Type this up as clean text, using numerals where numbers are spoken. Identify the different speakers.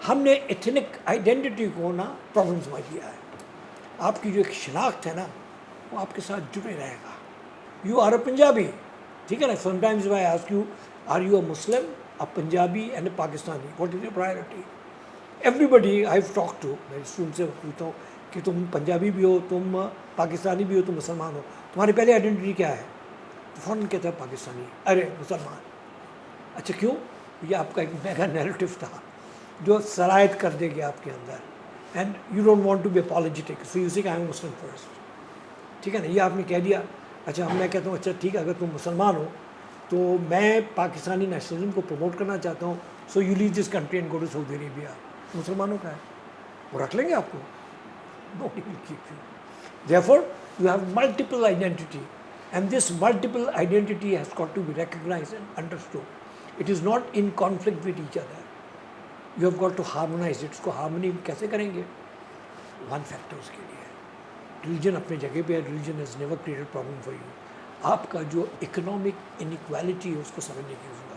Speaker 1: ہم نے ethnic identity کو نا پرابلم سمجھ لیا ہے. آپ کی جو ایک شناخت ہے نا وہ آپ کے ساتھ جڑے رہے گا. یو آر اے پنجابی, ٹھیک ہے نا. Sometimes I ask you are you a Muslim, a Punjabi and a Pakistani, what is your priority? Everybody I have talk to, میں اسٹوڈنٹ سے پوچھتا ہوں کہ تم پنجابی بھی ہو, تم پاکستانی بھی ہو, تم مسلمان ہو, تمہاری پہلی آئیڈینٹی کیا ہے؟ تو فوراً کہتا ہے پاکستانی, ارے مسلمان. اچھا کیوں؟ یہ آپ کا ایک میگا نیریٹو تھا جو سرایت کر دے گی آپ کے اندر, and you don't want to be apologetic, so you say I M Muslim first. ٹھیک ہے نا, یہ آپ نے کہہ دیا. اچھا میں کہتا ہوں اچھا ٹھیک ہے اگر تم مسلمان ہو تو میں پاکستانی نیشنلزم کو پروموٹ کرنا چاہتا ہوں, so you leave this country and go to Saudi Arabia. مسلمانوں کا ہے, وہ رکھ لیں گے آپ کو. Nobody will keep you. Therefore, you have multiple identity, and this multiple identity has got to be recognized and understood. It is not in conflict with each other. You have got to harmonize it. اس کو harmony کیسے کریں گے؟ One factor اس کے لیے ہے. Religion اپنے جگہ پہ ہے, religion has never created problem for you. آپ کا جو اکنامک انیکویلٹی ہے اس کو سمجھنے کی ضرورت